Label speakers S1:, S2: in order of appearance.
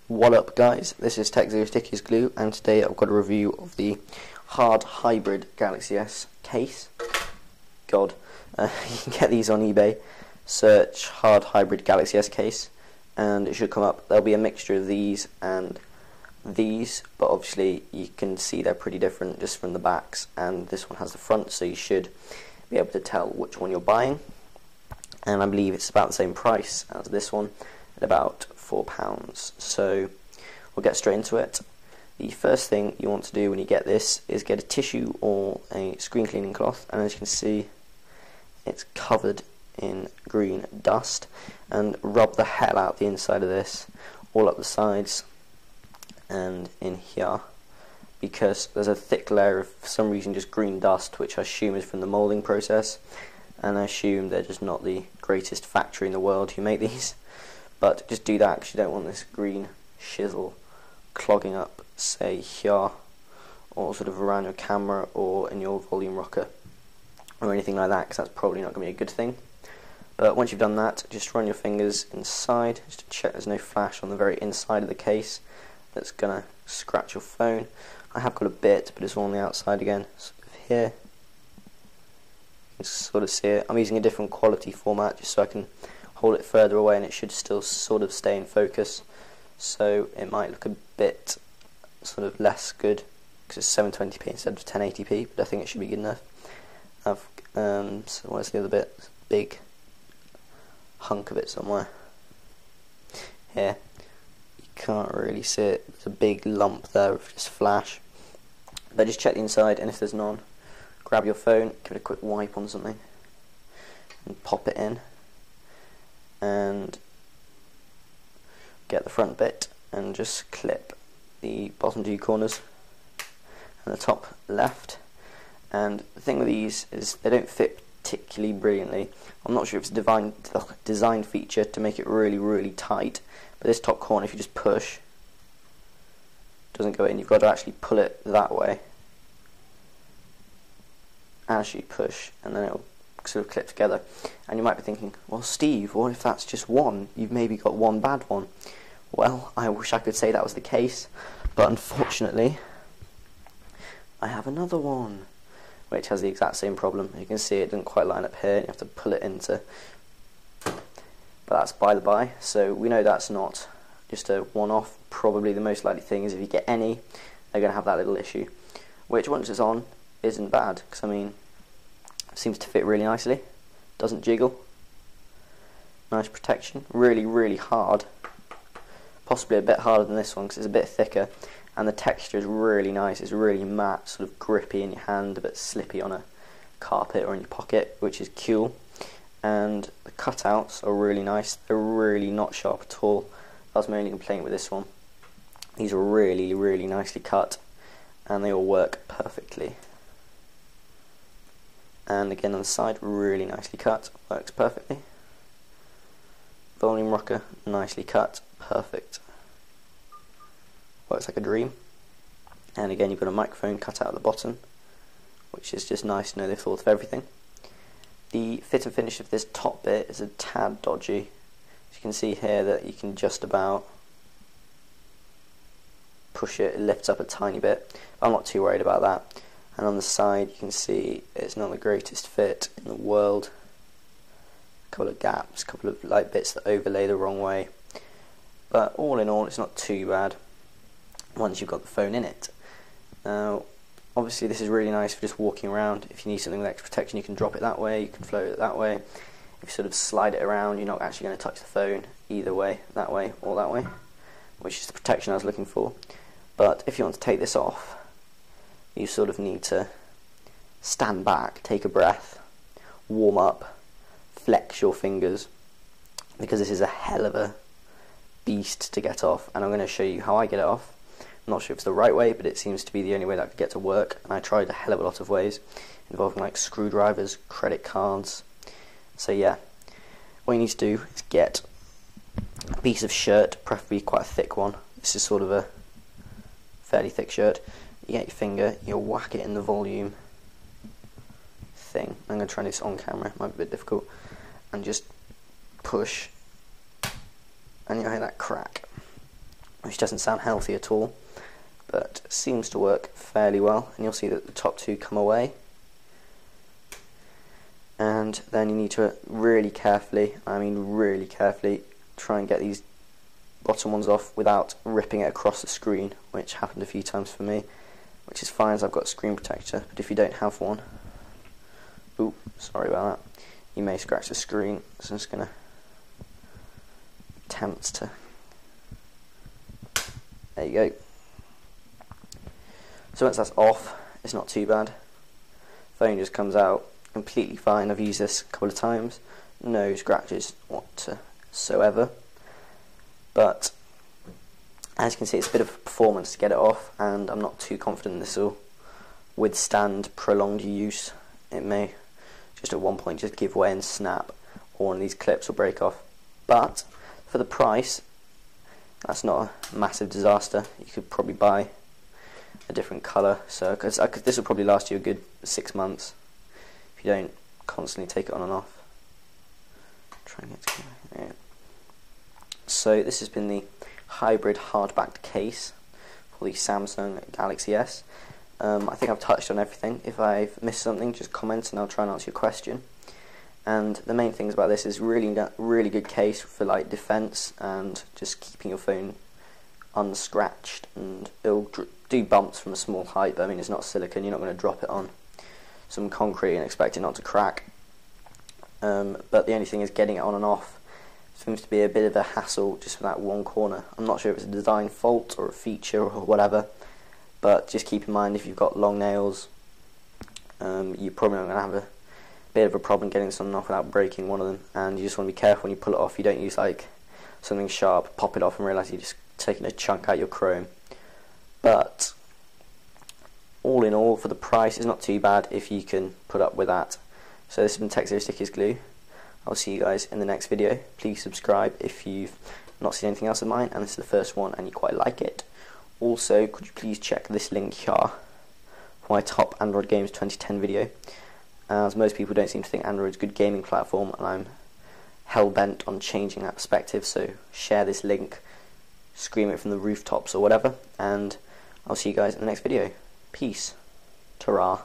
S1: What up guys, this is Tech Zero Sticky's Glue, and today I've got a review of the hard hybrid Galaxy S case. God, you can get these on eBay. Search hard hybrid Galaxy S case and it should come up. There'll be a mixture of these and these, but obviously you can see they're pretty different just from the backs, and this one has the front, so you should be able to tell which one you're buying. And I believe it's about the same price as this one, at about £4. So we'll get straight into it. The first thing you want to do when you get this is get a tissue or a screen cleaning cloth, and as you can see it's covered in green dust, and rub the hell out the inside of this, all up the sides and in here, because there's a thick layer of, for some reason, just green dust, which I assume is from the moulding process, and I assume they're just not the greatest factory in the world who make these. But just do that because you don't want this green shizzle clogging up, say here, or sort of around your camera or in your volume rocker or anything like that, because that's probably not going to be a good thing. But once you've done that, just run your fingers inside just to check there's no flash on the very inside of the case that's going to scratch your phone. I have got a bit, but it's all on the outside again, sort of here. You can sort of see it. I'm using a different quality format just so I can hold it further away and it should still sort of stay in focus, so it might look a bit sort of less good because it's 720p instead of 1080p, but I think it should be good enough. So where's the other bit? Big hunk of it somewhere here. You can't really see it. There's a big lump there of just flash, but just check the inside, and if there's none, grab your phone, give it a quick wipe on something and pop it in, and get the front bit and just clip the bottom two corners and the top left. And the thing with these is they don't fit particularly brilliantly. I'm not sure if it's a design feature to make it really tight, but this top corner, if you just push, doesn't go in. You've got to actually pull it that way as you push, and then it'll sort of clip together. And you might be thinking, well Steve, what if that's just one? You've maybe got one bad one. Well, I wish I could say that was the case, but unfortunately I have another one which has the exact same problem. You can see it doesn't quite line up here, you have to pull it into, but that's by the by, so we know that's not just a one-off. Probably the most likely thing is if you get any, they're going to have that little issue, which once it's on isn't bad, because I mean it seems to fit really nicely, doesn't jiggle, nice protection, really hard, possibly a bit harder than this one because it's a bit thicker, and the texture is really nice. It's really matte, sort of grippy in your hand, a bit slippy on a carpet or in your pocket, which is cool. And the cutouts are really nice. They're really not sharp at all. That was my only complaint with this one. These are really nicely cut, and they all work perfectly. And again on the side, really nicely cut, works perfectly. Volume rocker, nicely cut, perfect. Works like a dream. And again, you've got a microphone cut out at the bottom, which is just nice to know they've thought of everything. The fit and finish of this top bit is a tad dodgy. As you can see here that you can just about push it, it lifts up a tiny bit. I'm not too worried about that. And on the side you can see it's not the greatest fit in the world. A couple of gaps, a couple of light bits that overlay the wrong way. But all in all, it's not too bad once you've got the phone in it. Now, obviously this is really nice for just walking around. If you need something with extra protection, you can drop it that way, you can float it that way. If you sort of slide it around, you're not actually going to touch the phone either way, that way or that way, which is the protection I was looking for. But if you want to take this off, you sort of need to stand back, take a breath, warm up, flex your fingers, because this is a hell of a beast to get off, and I'm going to show you how I get it off. I'm not sure if it's the right way, but it seems to be the only way that I could get to work, and I tried a hell of a lot of ways involving like screwdrivers, credit cards. So yeah, what you need to do is get a piece of shirt, preferably quite a thick one. This is sort of a fairly thick shirt. You get your finger, you whack it in the volume thing. I'm going to try this on camera, it might be a bit difficult, and just push, and you'll hear that crack. which doesn't sound healthy at all, but seems to work fairly well. And you'll see that the top two come away, and then you need to really carefully, I mean really carefully, try and get these bottom ones off without ripping it across the screen, which happened a few times for me, which is fine as I've got a screen protector. But if you don't have one, ooh, sorry about that, you may scratch the screen. So I'm just going to attempt to, there you go. So once that's off, it's not too bad. Phone just comes out completely fine. I've used this a couple of times, no scratches whatsoever. But as you can see, it's a bit of a performance to get it off, and I'm not too confident this will withstand prolonged use. It may just at one point just give way and snap, or one of these clips will break off. But for the price, that's not a massive disaster. You could probably buy a different colour, so cause this will probably last you a good 6 months if you don't constantly take it on and off. Try and get together. Yeah. So this has been the hybrid hard-backed case for the Samsung Galaxy S. I think I've touched on everything. If I've missed something, just comment and I'll try and answer your question. And the main things about this is really good case for like defense and just keeping your phone unscratched, and it'll do bumps from a small height, but I mean it's not silicone, you're not going to drop it on some concrete and expect it not to crack. But the only thing is getting it on and off seems to be a bit of a hassle just for that one corner. I'm not sure if it's a design fault or a feature or whatever, but just keep in mind if you've got long nails, you're probably not going to have a bit of a problem getting something off without breaking one of them, and you just want to be careful when you pull it off. You don't use like something sharp, pop it off and realise you're just taking a chunk out your chrome. But all in all, for the price, it's not too bad if you can put up with that. So this has been Tech Zero Sticky's Glue. I'll see you guys in the next video. Please subscribe if you've not seen anything else of mine and this is the first one and you quite like it. Also, could you please check this link here for my top Android games 2010 video, as most people don't seem to think Android's a good gaming platform, and I'm hell-bent on changing that perspective. So share this link, scream it from the rooftops or whatever, and I'll see you guys in the next video. Peace. Ta-ra.